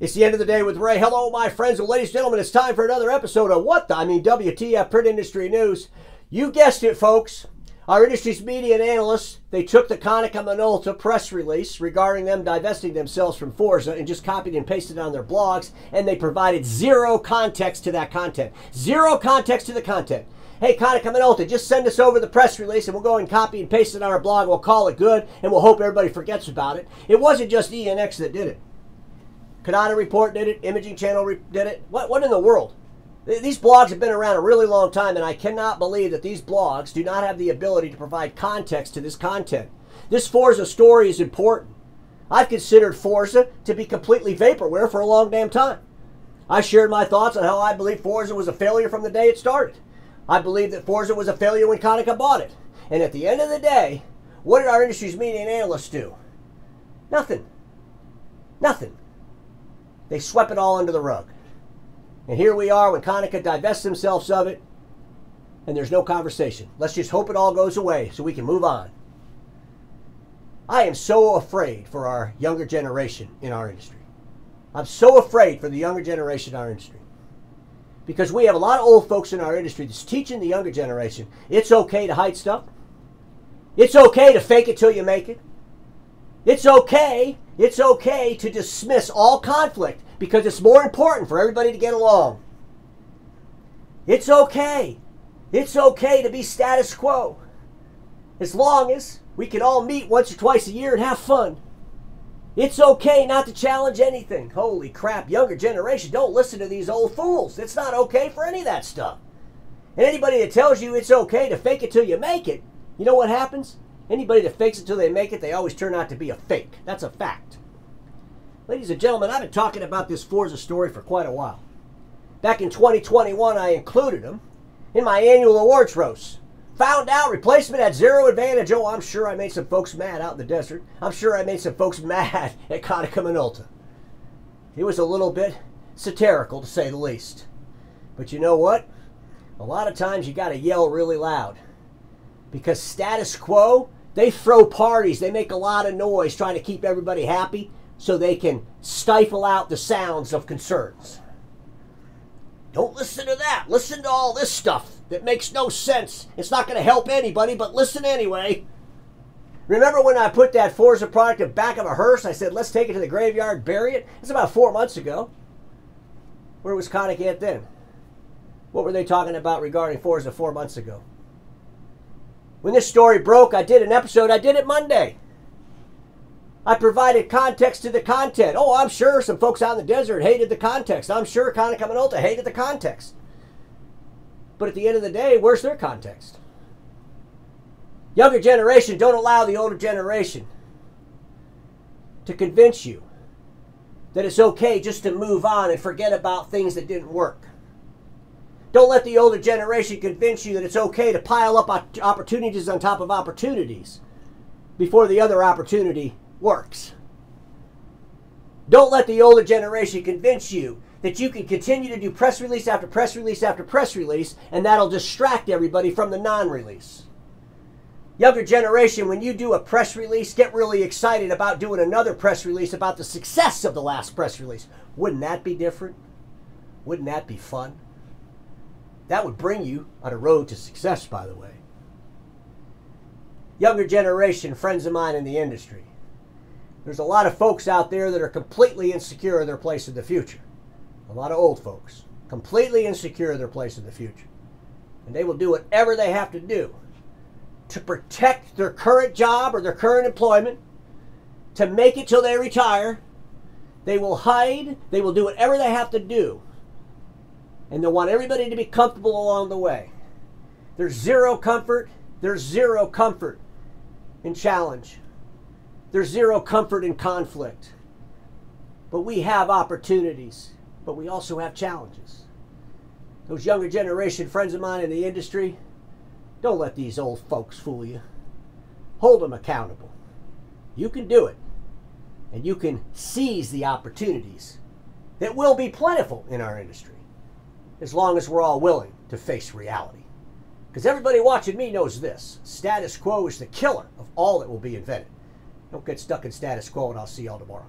It's the end of the day with Ray. Hello, my friends. Well, ladies and gentlemen, it's time for another episode of WTF Print Industry News. You guessed it, folks. Our industry's media and analysts, they took the Konica Minolta press release regarding them divesting themselves from Forza and just copied and pasted it on their blogs, and they provided zero context to that content. Zero context to the content. Hey, Konica Minolta, just send us over the press release and we'll go and copy and paste it on our blog. We'll call it good and we'll hope everybody forgets about it. It wasn't just ENX that did it. Konica Report did it. Imaging Channel did it. What in the world? These blogs have been around a really long time, and I cannot believe that these blogs do not have the ability to provide context to this content. This Forza story is important. I've considered Forza to be completely vaporware for a long damn time. I shared my thoughts on how I believe Forza was a failure from the day it started. I believe that Forza was a failure when Konica bought it. And at the end of the day, what did our industry's media and analysts do? Nothing. Nothing. They swept it all under the rug. And here we are when Konica divests themselves of it, and there's no conversation. Let's just hope it all goes away so we can move on. I am so afraid for our younger generation in our industry. I'm so afraid for the younger generation in our industry. Because we have a lot of old folks in our industry that's teaching the younger generation it's okay to hide stuff. It's okay to fake it till you make it. It's okay to dismiss all conflict because it's more important for everybody to get along. It's okay to be status quo as long as we can all meet once or twice a year and have fun. It's okay not to challenge anything. Holy crap, younger generation, don't listen to these old fools. It's not okay for any of that stuff. And anybody that tells you it's okay to fake it till you make it, you know what happens? Anybody that fakes it till they make it, they always turn out to be a fake. That's a fact. Ladies and gentlemen, I've been talking about this Forza story for quite a while. Back in 2021, I included them in my annual awards roast. Found out replacement had zero advantage. Oh, I'm sure I made some folks mad out in the desert. I'm sure I made some folks mad at Konica Minolta. It was a little bit satirical, to say the least. But you know what? A lot of times you got to yell really loud. Because status quo, they throw parties. They make a lot of noise trying to keep everybody happy so they can stifle out the sounds of concerns. Don't listen to that. Listen to all this stuff that makes no sense. It's not going to help anybody, but listen anyway. Remember when I put that Forza product in the back of a hearse? I said, let's take it to the graveyard, bury it. It's about 4 months ago. Where was Konica at then? What were they talking about regarding Forza 4 months ago? When this story broke, I did an episode. I did it Monday. I provided context to the content. Oh, I'm sure some folks out in the desert hated the context. I'm sure Konica Minolta hated the context. But at the end of the day, where's their context? Younger generation, don't allow the older generation to convince you that it's okay just to move on and forget about things that didn't work. Don't let the older generation convince you that it's okay to pile up opportunities on top of opportunities before the other opportunity works. Don't let the older generation convince you that you can continue to do press release after press release after press release and that'll distract everybody from the non-release. Younger generation, when you do a press release, get really excited about doing another press release about the success of the last press release. Wouldn't that be different? Wouldn't that be fun? That would bring you on a road to success, by the way. Younger generation, friends of mine in the industry. There's a lot of folks out there that are completely insecure of their place in the future. A lot of old folks, completely insecure of their place in the future. And they will do whatever they have to do to protect their current job or their current employment, to make it till they retire. They will hide. They will do whatever they have to do. And they'll want everybody to be comfortable along the way. There's zero comfort. There's zero comfort in challenge. There's zero comfort in conflict. But we have opportunities. But we also have challenges. Those younger generation friends of mine in the industry, don't let these old folks fool you. Hold them accountable. You can do it. And you can seize the opportunities that will be plentiful in our industry, as long as we're all willing to face reality. Because everybody watching me knows this. Status quo is the killer of all that will be invented. Don't get stuck in status quo, and I'll see y'all tomorrow.